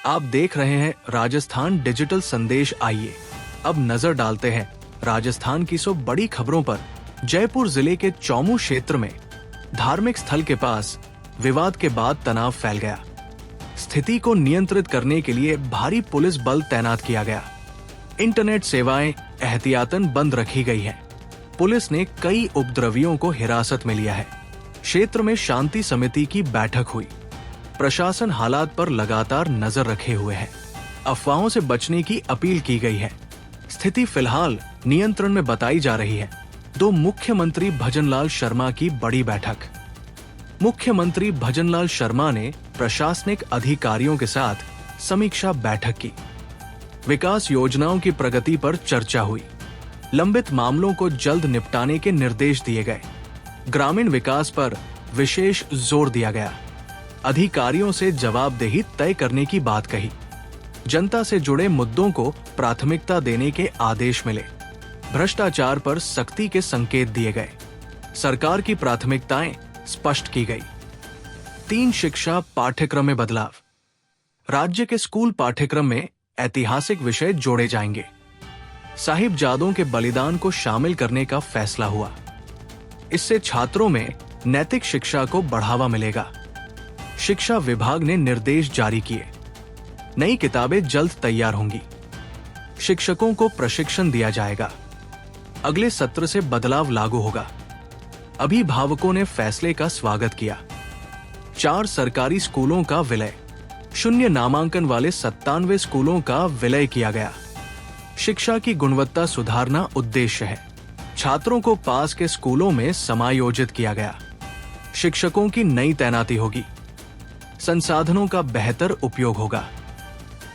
आप देख रहे हैं राजस्थान डिजिटल संदेश। आइए अब नजर डालते हैं राजस्थान की 100 बड़ी खबरों पर। जयपुर जिले के चौमू क्षेत्र में धार्मिक स्थल के पास विवाद के बाद तनाव फैल गया। स्थिति को नियंत्रित करने के लिए भारी पुलिस बल तैनात किया गया। इंटरनेट सेवाएं एहतियातन बंद रखी गई है। पुलिस ने कई उपद्रवियों को हिरासत में लिया है। क्षेत्र में शांति समिति की बैठक हुई। प्रशासन हालात पर लगातार नजर रखे हुए है। अफवाहों से बचने की अपील की गई है। स्थिति फिलहाल नियंत्रण में बताई जा रही है। दो मुख्यमंत्री भजनलाल शर्मा की बड़ी बैठक। मुख्यमंत्री भजनलाल शर्मा ने प्रशासनिक अधिकारियों के साथ समीक्षा बैठक की। विकास योजनाओं की प्रगति पर चर्चा हुई। लंबित मामलों को जल्द निपटाने के निर्देश दिए गए। ग्रामीण विकास पर विशेष जोर दिया गया। अधिकारियों से जवाबदेही तय करने की बात कही। जनता से जुड़े मुद्दों को प्राथमिकता देने के आदेश मिले। भ्रष्टाचार पर सख्ती के संकेत दिए गए। सरकार की प्राथमिकताएं स्पष्ट की गई। 3 शिक्षा पाठ्यक्रम में बदलाव। राज्य के स्कूल पाठ्यक्रम में ऐतिहासिक विषय जोड़े जाएंगे। साहिबजादों के बलिदान को शामिल करने का फैसला हुआ। इससे छात्रों में नैतिक शिक्षा को बढ़ावा मिलेगा। शिक्षा विभाग ने निर्देश जारी किए। नई किताबें जल्द तैयार होंगी। शिक्षकों को प्रशिक्षण दिया जाएगा। अगले सत्र से बदलाव लागू होगा। अभिभावकों ने फैसले का स्वागत किया। 4 सरकारी स्कूलों का विलय। 0 नामांकन वाले 97 स्कूलों का विलय किया गया। शिक्षा की गुणवत्ता सुधारना उद्देश्य है। छात्रों को पास के स्कूलों में समायोजित किया गया। शिक्षकों की नई तैनाती होगी। संसाधनों का बेहतर उपयोग होगा।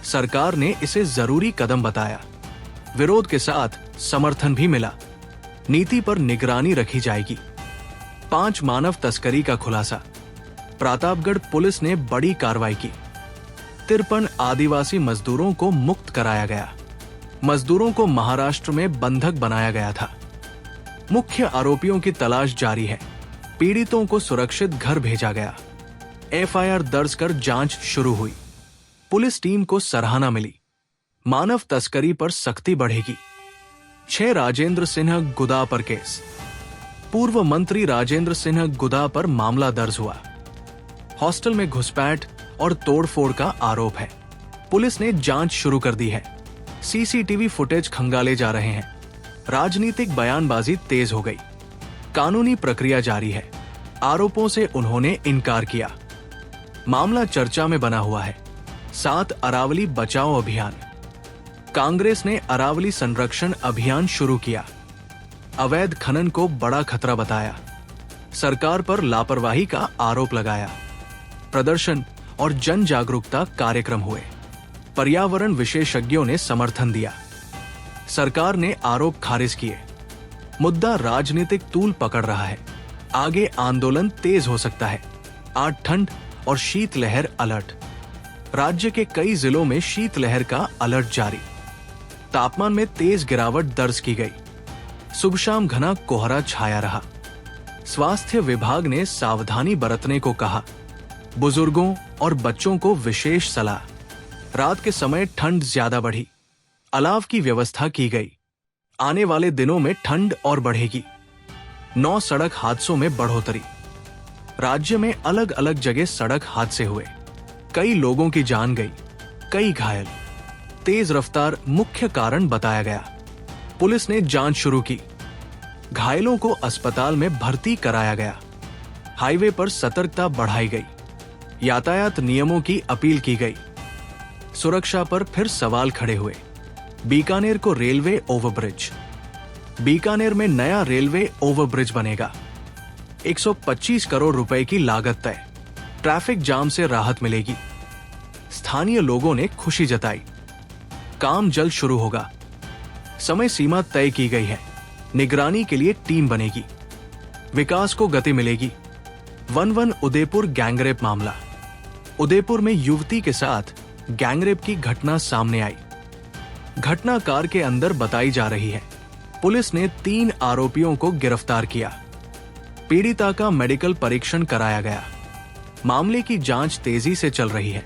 सरकार ने इसे जरूरी कदम बताया। विरोध के साथ समर्थन भी मिला। नीति पर निगरानी रखी जाएगी। 5 मानव तस्करी का खुलासा। प्रतापगढ़ पुलिस ने बड़ी कार्रवाई की। 53 आदिवासी मजदूरों को मुक्त कराया गया। मजदूरों को महाराष्ट्र में बंधक बनाया गया था। मुख्य आरोपियों की तलाश जारी है। पीड़ितों को सुरक्षित घर भेजा गया। एफआईआर दर्ज कर जांच शुरू हुई। पुलिस टीम को सराहना मिली। मानव तस्करी पर सख्ती बढ़ेगी। 6 राजेंद्र सिन्हा गुदा पर केस। पूर्व मंत्री राजेंद्र सिन्हा गुदा पर मामला दर्ज हुआ। हॉस्टल में घुसपैठ और तोड़फोड़ का आरोप है। पुलिस ने जांच शुरू कर दी है। सीसीटीवी फुटेज खंगाले जा रहे हैं। राजनीतिक बयानबाजी तेज हो गई। कानूनी प्रक्रिया जारी है। आरोपों से उन्होंने इनकार किया। मामला चर्चा में बना हुआ है। 7 अरावली बचाओ अभियान। कांग्रेस ने अरावली संरक्षण अभियान शुरू किया। अवैध खनन को बड़ा खतरा बताया। सरकार पर लापरवाही का आरोप लगाया। प्रदर्शन और जन जागरूकता कार्यक्रम हुए। पर्यावरण विशेषज्ञों ने समर्थन दिया। सरकार ने आरोप खारिज किए। मुद्दा राजनीतिक तूल पकड़ रहा है। आगे आंदोलन तेज हो सकता है। आज ठंड और शीतलहर अलर्ट। राज्य के कई जिलों में शीतलहर का अलर्ट जारी। तापमान में तेज गिरावट दर्ज की गई। सुबह शाम घना कोहरा छाया रहा। स्वास्थ्य विभाग ने सावधानी बरतने को कहा। बुजुर्गों और बच्चों को विशेष सलाह। रात के समय ठंड ज्यादा बढ़ी। अलाव की व्यवस्था की गई। आने वाले दिनों में ठंड और बढ़ेगी। 9 सड़क हादसों में बढ़ोतरी। राज्य में अलग अलग जगह सड़क हादसे हुए। कई लोगों की जान गई, कई घायल। तेज रफ्तार मुख्य कारण बताया गया। पुलिस ने जांच शुरू की। घायलों को अस्पताल में भर्ती कराया गया। हाईवे पर सतर्कता बढ़ाई गई। यातायात नियमों की अपील की गई। सुरक्षा पर फिर सवाल खड़े हुए। बीकानेर को रेलवे ओवरब्रिज। बीकानेर में नया रेलवे ओवरब्रिज बनेगा। 125 करोड़ रुपए की लागत तय। ट्रैफिक जाम से राहत मिलेगी। स्थानीय लोगों ने खुशी जताई। काम जल्द शुरू होगा। समय सीमा तय की गई है। निगरानी के लिए टीम बनेगी। विकास को गति मिलेगी। वन उदयपुर गैंगरेप मामला। उदयपुर में युवती के साथ गैंगरेप की घटना सामने आई। घटना कार के अंदर बताई जा रही है। पुलिस ने 3 आरोपियों को गिरफ्तार किया। पीड़िता का मेडिकल परीक्षण कराया गया। मामले की जांच तेजी से चल रही है।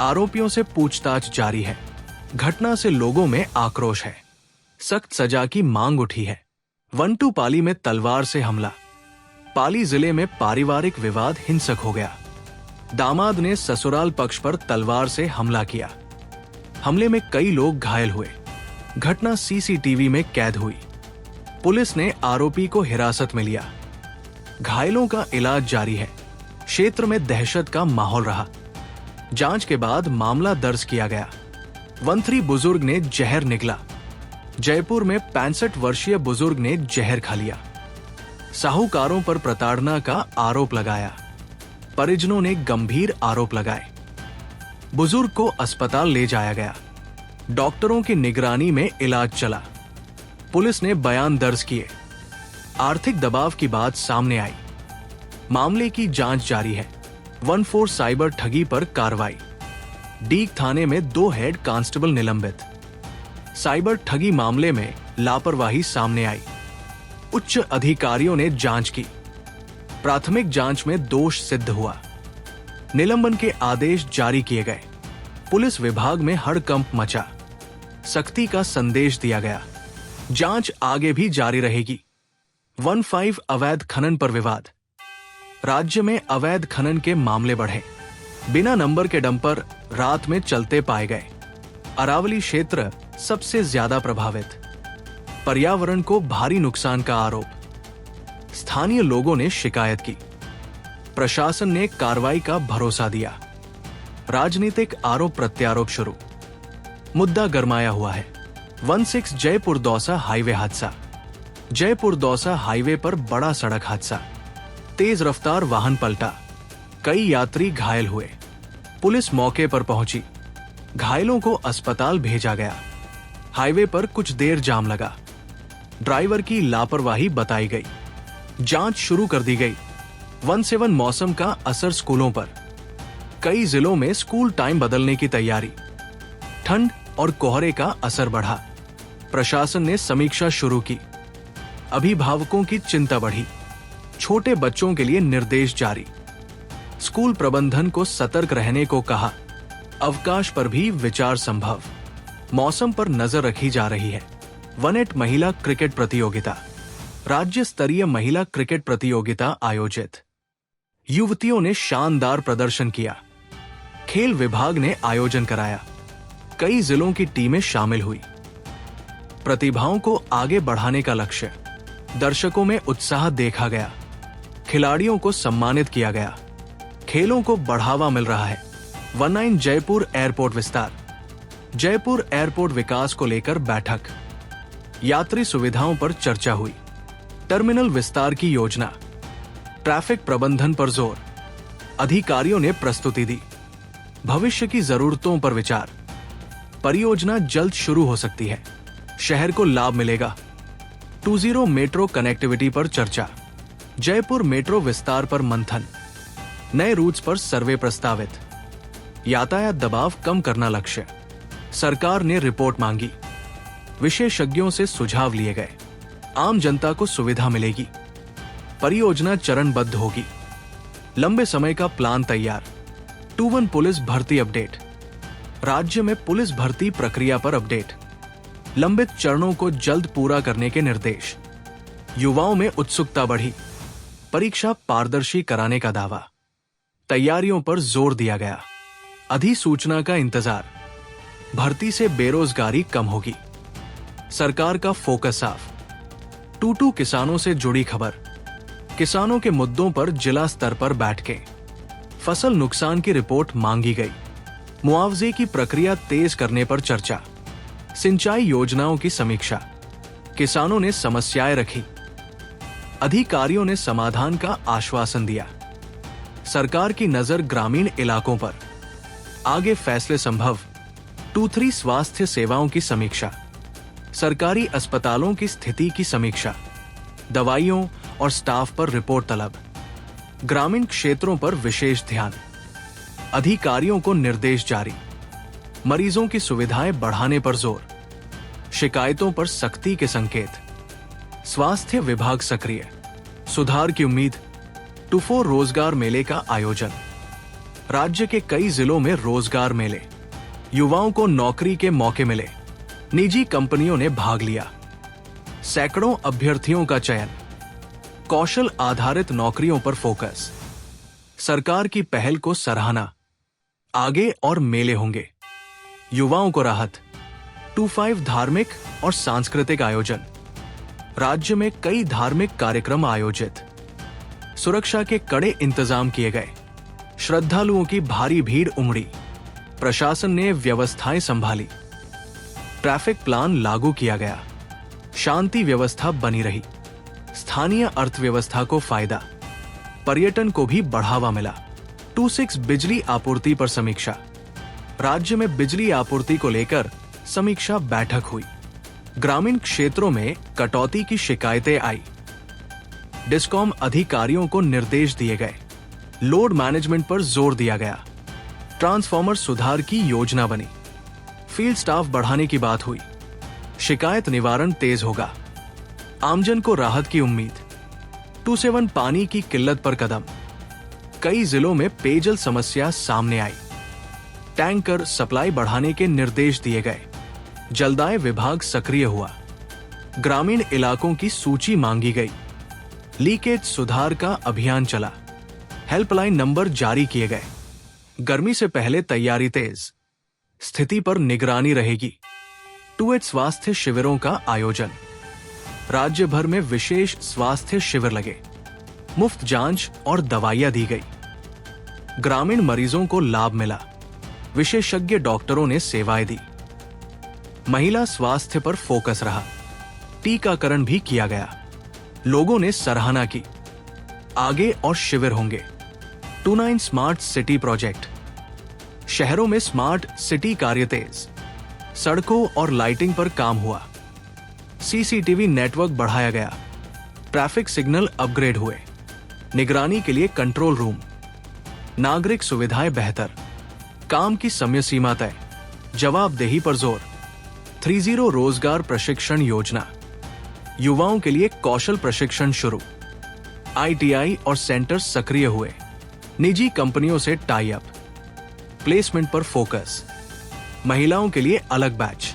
आरोपियों से पूछताछ जारी है। घटना से लोगों में आक्रोश है। सख्त सजा की मांग उठी है। 1-2 पाली में तलवार से हमला। पाली जिले में पारिवारिक विवाद हिंसक हो गया। दामाद ने ससुराल पक्ष पर तलवार से हमला किया। हमले में कई लोग घायल हुए। घटना सीसीटीवी में कैद हुई। पुलिस ने आरोपी को हिरासत में लिया। घायलों का इलाज जारी है। क्षेत्र में दहशत का माहौल रहा। जांच के बाद मामला दर्ज किया गया। 13 बुजुर्ग ने जहर निगला। जयपुर में 65 वर्षीय बुजुर्ग ने जहर खा लिया। साहूकारों पर प्रताड़ना का आरोप लगाया। परिजनों ने गंभीर आरोप लगाए। बुजुर्ग को अस्पताल ले जाया गया। डॉक्टरों की निगरानी में इलाज चला। पुलिस ने बयान दर्ज किए। आर्थिक दबाव की बात सामने आई। मामले की जांच जारी है। 14 साइबर ठगी पर कार्रवाई। डीग थाने में 2 हेड कांस्टेबल निलंबित। साइबर ठगी मामले में लापरवाही सामने आई। उच्च अधिकारियों ने जांच की। प्राथमिक जांच में दोष सिद्ध हुआ। निलंबन के आदेश जारी किए गए। पुलिस विभाग में हड़कंप मचा। सख्ती का संदेश दिया गया। जांच आगे भी जारी रहेगी। 15 अवैध खनन पर विवाद। राज्य में अवैध खनन के मामले बढ़े। बिना नंबर के डंपर रात में चलते पाए गए। अरावली क्षेत्र सबसे ज्यादा प्रभावित। पर्यावरण को भारी नुकसान का आरोप। स्थानीय लोगों ने शिकायत की। प्रशासन ने कार्रवाई का भरोसा दिया। राजनीतिक आरोप प्रत्यारोप शुरू। मुद्दा गरमाया हुआ है। 16 जयपुर दौसा हाईवे हादसा। जयपुर दौसा हाईवे पर बड़ा सड़क हादसा। तेज रफ्तार वाहन पलटा। कई यात्री घायल हुए। पुलिस मौके पर पहुंची। घायलों को अस्पताल भेजा गया। हाईवे पर कुछ देर जाम लगा। ड्राइवर की लापरवाही बताई गई। जांच शुरू कर दी गई। 17 मौसम का असर स्कूलों पर। कई जिलों में स्कूल टाइम बदलने की तैयारी। ठंड और कोहरे का असर बढ़ा। प्रशासन ने समीक्षा शुरू की। अभिभावकों की चिंता बढ़ी। छोटे बच्चों के लिए निर्देश जारी। स्कूल प्रबंधन को सतर्क रहने को कहा। अवकाश पर भी विचार संभव। मौसम पर नजर रखी जा रही है। 18 महिला क्रिकेट प्रतियोगिता। राज्य स्तरीय महिला क्रिकेट प्रतियोगिता आयोजित। युवतियों ने शानदार प्रदर्शन किया। खेल विभाग ने आयोजन कराया। कई जिलों की टीमें शामिल हुई। प्रतिभाओं को आगे बढ़ाने का लक्ष्य। दर्शकों में उत्साह देखा गया। खिलाड़ियों को सम्मानित किया गया। खेलों को बढ़ावा मिल रहा है। 19 जयपुर एयरपोर्ट विस्तार। जयपुर एयरपोर्ट विकास को लेकर बैठक। यात्री सुविधाओं पर चर्चा हुई। टर्मिनल विस्तार की योजना। ट्रैफिक प्रबंधन पर जोर। अधिकारियों ने प्रस्तुति दी। भविष्य की जरूरतों पर विचार। परियोजना जल्द शुरू हो सकती है। शहर को लाभ मिलेगा। 20 मेट्रो कनेक्टिविटी पर चर्चा। जयपुर मेट्रो विस्तार पर मंथन। नए रूट्स पर सर्वे प्रस्तावित। यातायात दबाव कम करना लक्ष्य। सरकार ने रिपोर्ट मांगी। विशेषज्ञों से सुझाव लिए गए। आम जनता को सुविधा मिलेगी। परियोजना चरणबद्ध होगी। लंबे समय का प्लान तैयार। 21 पुलिस भर्ती अपडेट। राज्य में पुलिस भर्ती प्रक्रिया पर अपडेट। लंबित चरणों को जल्द पूरा करने के निर्देश। युवाओं में उत्सुकता बढ़ी। परीक्षा पारदर्शी कराने का दावा। तैयारियों पर जोर दिया गया। अधिसूचना का इंतजार। भर्ती से बेरोजगारी कम होगी। सरकार का फोकस साफ। टूटू किसानों से जुड़ी खबर। किसानों के मुद्दों पर जिला स्तर पर बैठकें। फसल नुकसान की रिपोर्ट मांगी गई। मुआवजे की प्रक्रिया तेज करने पर चर्चा। सिंचाई योजनाओं की समीक्षा। किसानों ने समस्याएं रखी। अधिकारियों ने समाधान का आश्वासन दिया। सरकार की नजर ग्रामीण इलाकों पर। आगे फैसले संभव। 23 स्वास्थ्य सेवाओं की समीक्षा। सरकारी अस्पतालों की स्थिति की समीक्षा। दवाइयों और स्टाफ पर रिपोर्ट तलब। ग्रामीण क्षेत्रों पर विशेष ध्यान। अधिकारियों को निर्देश जारी। मरीजों की सुविधाएं बढ़ाने पर जोर। शिकायतों पर सख्ती के संकेत। स्वास्थ्य विभाग सक्रिय। सुधार की उम्मीद। 24 रोजगार मेले का आयोजन। राज्य के कई जिलों में रोजगार मेले, युवाओं को नौकरी के मौके मिले, निजी कंपनियों ने भाग लिया, सैकड़ों अभ्यर्थियों का चयन, कौशल आधारित नौकरियों पर फोकस, सरकार की पहल को सराहना, आगे और मेले होंगे, युवाओं को राहत, 25 धार्मिक और सांस्कृतिक आयोजन, राज्य में कई धार्मिक कार्यक्रम आयोजित, सुरक्षा के कड़े इंतजाम किए गए, श्रद्धालुओं की भारी भीड़ उमड़ी, प्रशासन ने व्यवस्थाएं संभाली, ट्रैफिक प्लान लागू किया गया, शांति व्यवस्था बनी रही, स्थानीय अर्थव्यवस्था को फायदा, पर्यटन को भी बढ़ावा मिला। 26 बिजली आपूर्ति पर समीक्षा, राज्य में बिजली आपूर्ति को लेकर समीक्षा बैठक हुई, ग्रामीण क्षेत्रों में कटौती की शिकायतें आई, डिस्कॉम अधिकारियों को निर्देश दिए गए, लोड मैनेजमेंट पर जोर दिया गया, ट्रांसफार्मर सुधार की योजना बनी, फील्ड स्टाफ बढ़ाने की बात हुई, शिकायत निवारण तेज होगा, आमजन को राहत की उम्मीद, 27 पानी की किल्लत पर कदम, कई जिलों में पेयजल समस्या सामने आई, टैंकर सप्लाई बढ़ाने के निर्देश दिए गए, जलदाय विभाग सक्रिय हुआ, ग्रामीण इलाकों की सूची मांगी गई, लीकेज सुधार का अभियान चला, हेल्पलाइन नंबर जारी किए गए, गर्मी से पहले तैयारी तेज, स्थिति पर निगरानी रहेगी, 2H स्वास्थ्य शिविरों का आयोजन, राज्य भर में विशेष स्वास्थ्य शिविर लगे, मुफ्त जांच और दवाइयां दी गई, ग्रामीण मरीजों को लाभ मिला, विशेषज्ञ डॉक्टरों ने सेवाएं दी, महिला स्वास्थ्य पर फोकस रहा, टीकाकरण भी किया गया, लोगों ने सराहना की, आगे और शिविर होंगे। 29 स्मार्ट सिटी प्रोजेक्ट, शहरों में स्मार्ट सिटी कार्य तेज, सड़कों और लाइटिंग पर काम हुआ, सीसीटीवी नेटवर्क बढ़ाया गया, ट्रैफिक सिग्नल अपग्रेड हुए, निगरानी के लिए कंट्रोल रूम, नागरिक सुविधाएं बेहतर, काम की समय सीमा तय, जवाबदेही पर जोर, 30 रोजगार प्रशिक्षण योजना, युवाओं के लिए कौशल प्रशिक्षण शुरू, ITI और सेंटर सक्रिय हुए, निजी कंपनियों से टाई अप, प्लेसमेंट पर फोकस, महिलाओं के लिए अलग बैच,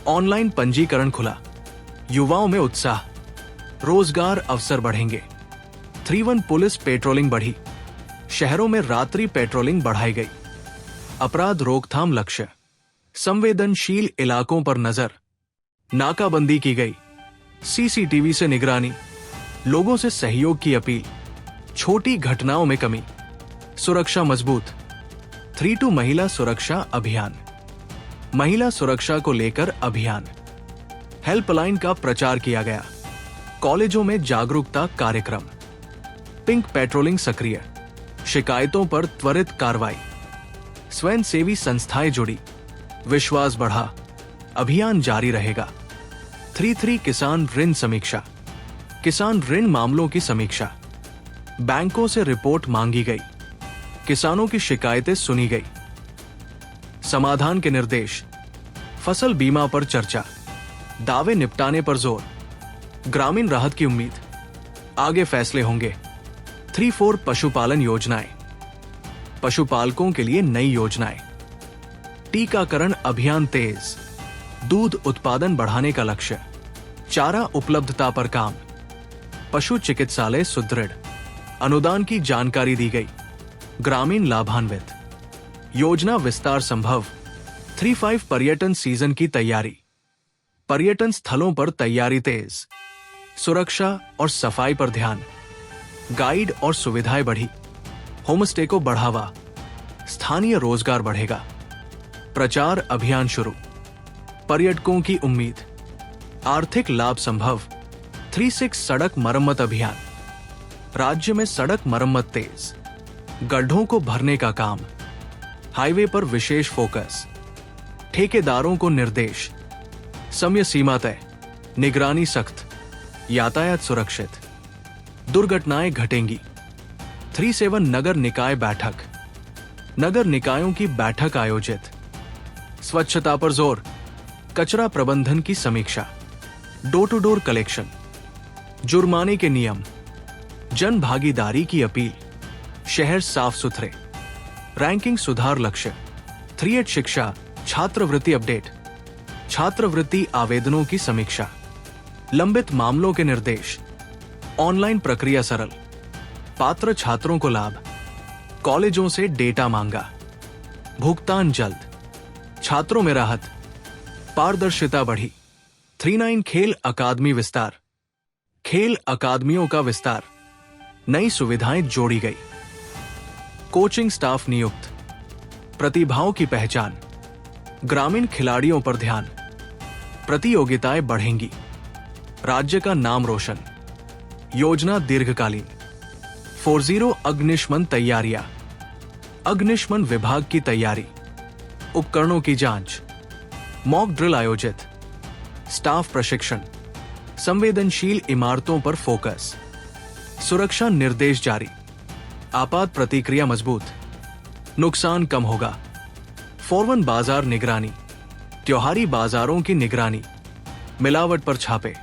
ऑनलाइन पंजीकरण खुला, युवाओं में उत्साह, रोजगार अवसर बढ़ेंगे, 31 पुलिस पेट्रोलिंग बढ़ी, शहरों में रात्रि पेट्रोलिंग बढ़ाई गई, अपराध रोकथाम लक्ष्य, संवेदनशील इलाकों पर नजर, नाकाबंदी की गई, सीसीटीवी से निगरानी, लोगों से सहयोग की अपील, छोटी घटनाओं में कमी, सुरक्षा मजबूत, 32 महिला सुरक्षा अभियान, महिला सुरक्षा को लेकर अभियान, हेल्पलाइन का प्रचार किया गया, कॉलेजों में जागरूकता कार्यक्रम, पिंक पेट्रोलिंग सक्रिय, शिकायतों पर त्वरित कार्रवाई, स्वयंसेवी संस्थाएं जुड़ी, विश्वास बढ़ा, अभियान जारी रहेगा। 33 किसान ऋण समीक्षा, किसान ऋण मामलों की समीक्षा, बैंकों से रिपोर्ट मांगी गई, किसानों की शिकायतें सुनी गई, समाधान के निर्देश, फसल बीमा पर चर्चा, दावे निपटाने पर जोर, ग्रामीण राहत की उम्मीद, आगे फैसले होंगे। 3-4 पशुपालन योजनाएं, पशुपालकों के लिए नई योजनाएं, टीकाकरण अभियान तेज, दूध उत्पादन बढ़ाने का लक्ष्य, चारा उपलब्धता पर काम, पशु चिकित्सालय सुदृढ़, अनुदान की जानकारी दी गई, ग्रामीण लाभान्वित, योजना विस्तार संभव। 3-5 पर्यटन सीजन की तैयारी, पर्यटन स्थलों पर तैयारी तेज, सुरक्षा और सफाई पर ध्यान, गाइड और सुविधाएं बढ़ी, होमस्टे को बढ़ावा, स्थानीय रोजगार बढ़ेगा, प्रचार अभियान शुरू, पर्यटकों की उम्मीद, आर्थिक लाभ संभव। 36 सड़क मरम्मत अभियान, राज्य में सड़क मरम्मत तेज, गड्ढों को भरने का काम, हाईवे पर विशेष फोकस, ठेकेदारों को निर्देश, समय सीमा तय, निगरानी सख्त, यातायात सुरक्षित, दुर्घटनाएं घटेंगी। 37 नगर निकाय बैठक, नगर निकायों की बैठक आयोजित, स्वच्छता पर जोर, कचरा प्रबंधन की समीक्षा, डोर टू डोर कलेक्शन, जुर्माने के नियम, जन भागीदारी की अपील, शहर साफ सुथरे, रैंकिंग सुधार लक्ष्य 3-8 शिक्षा छात्रवृत्ति अपडेट, छात्रवृत्ति आवेदनों की समीक्षा, लंबित मामलों के निर्देश, ऑनलाइन प्रक्रिया सरल, पात्र छात्रों को लाभ, कॉलेजों से डेटा मांगा, भुगतान जल्द, छात्रों में राहत, पारदर्शिता बढ़ी। 39 खेल अकादमी विस्तार, खेल अकादमियों का विस्तार, नई सुविधाएं जोड़ी गई, कोचिंग स्टाफ नियुक्त, प्रतिभाओं की पहचान, ग्रामीण खिलाड़ियों पर ध्यान, प्रतियोगिताएं बढ़ेंगी, राज्य का नाम रोशन, योजना दीर्घकालीन। 40 अग्निशमन तैयारियां, अग्निशमन विभाग की तैयारी, उपकरणों की जांच, मॉक ड्रिल आयोजित, स्टाफ प्रशिक्षण, संवेदनशील इमारतों पर फोकस, सुरक्षा निर्देश जारी, आपात प्रतिक्रिया मजबूत, नुकसान कम होगा, फोरवन बाजार निगरानी, त्योहारी बाजारों की निगरानी, मिलावट पर छापे,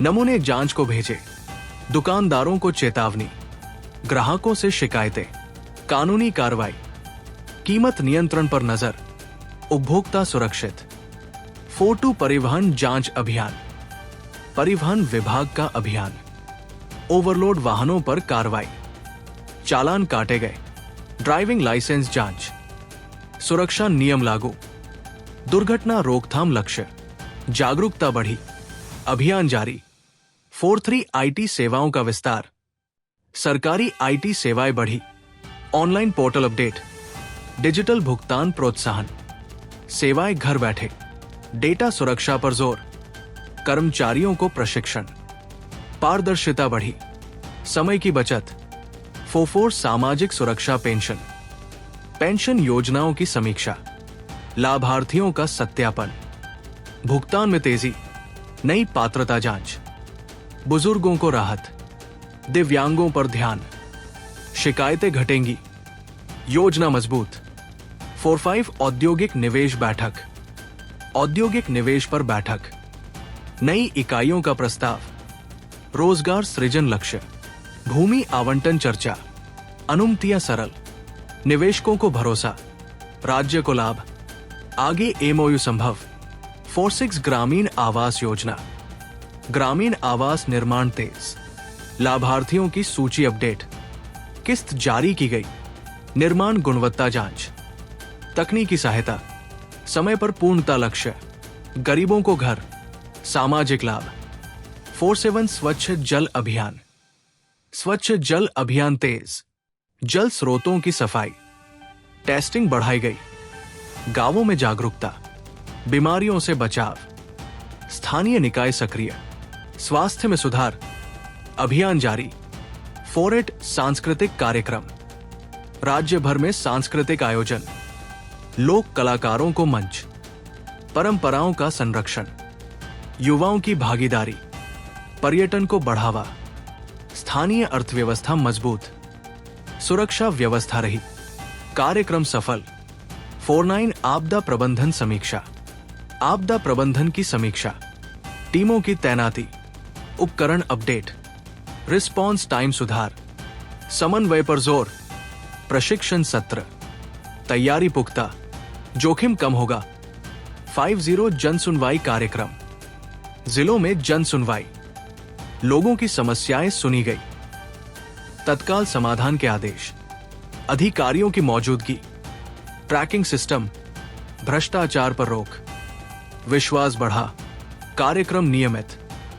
नमूने जांच को भेजे, दुकानदारों को चेतावनी, ग्राहकों से शिकायतें, कानूनी कार्रवाई, कीमत नियंत्रण पर नजर, उपभोक्ता सुरक्षित। 42 परिवहन जांच अभियान, परिवहन विभाग का अभियान, ओवरलोड वाहनों पर कार्रवाई, चालान काटे गए, ड्राइविंग लाइसेंस जांच, सुरक्षा नियम लागू, दुर्घटना रोकथाम लक्ष्य, जागरूकता बढ़ी, अभियान जारी। 43 आईटी सेवाओं का विस्तार, सरकारी आईटी सेवाएं बढ़ी, ऑनलाइन पोर्टल अपडेट, डिजिटल भुगतान प्रोत्साहन, सेवाएं घर बैठे, डेटा सुरक्षा पर जोर, कर्मचारियों को प्रशिक्षण, पारदर्शिता बढ़ी, समय की बचत, 44 सामाजिक सुरक्षा पेंशन, पेंशन योजनाओं की समीक्षा, लाभार्थियों का सत्यापन, भुगतान में तेजी, नई पात्रता जांच, बुजुर्गों को राहत, दिव्यांगों पर ध्यान, शिकायतें घटेंगी, योजना मजबूत। 45 औद्योगिक निवेश बैठक, औद्योगिक निवेश पर बैठक, नई इकाइयों का प्रस्ताव, रोजगार सृजन लक्ष्य, भूमि आवंटन चर्चा, अनुमतियां सरल, निवेशकों को भरोसा, राज्य को लाभ, आगे एमओयू संभव। 46 ग्रामीण आवास योजना, ग्रामीण आवास निर्माण तेज, लाभार्थियों की सूची अपडेट, किस्त जारी की गई, निर्माण गुणवत्ता जांच, तकनीकी सहायता, समय पर पूर्णता लक्ष्य, गरीबों को घर, सामाजिक लाभ। 47 स्वच्छ जल अभियान, स्वच्छ जल अभियान तेज, जल स्रोतों की सफाई, टेस्टिंग बढ़ाई गई, गांवों में जागरूकता, बीमारियों से बचाव, स्थानीय निकाय सक्रिय, स्वास्थ्य में सुधार, अभियान जारी। 48 सांस्कृतिक कार्यक्रम, राज्य भर में सांस्कृतिक आयोजन, लोक कलाकारों को मंच, परंपराओं का संरक्षण, युवाओं की भागीदारी, पर्यटन को बढ़ावा, स्थानीय अर्थव्यवस्था मजबूत, सुरक्षा व्यवस्था रही, कार्यक्रम सफल। 49 आपदा प्रबंधन समीक्षा, आपदा प्रबंधन की समीक्षा, टीमों की तैनाती, उपकरण अपडेट, रिस्पॉन्स टाइम सुधार, समन्वय पर जोर, प्रशिक्षण सत्र, तैयारी पुख्ता, जोखिम कम होगा। 50 जन सुनवाई कार्यक्रम, जिलों में जन सुनवाई, लोगों की समस्याएं सुनी गई, तत्काल समाधान के आदेश, अधिकारियों की मौजूदगी, ट्रैकिंग सिस्टम, भ्रष्टाचार पर रोक, विश्वास बढ़ा, कार्यक्रम नियमित,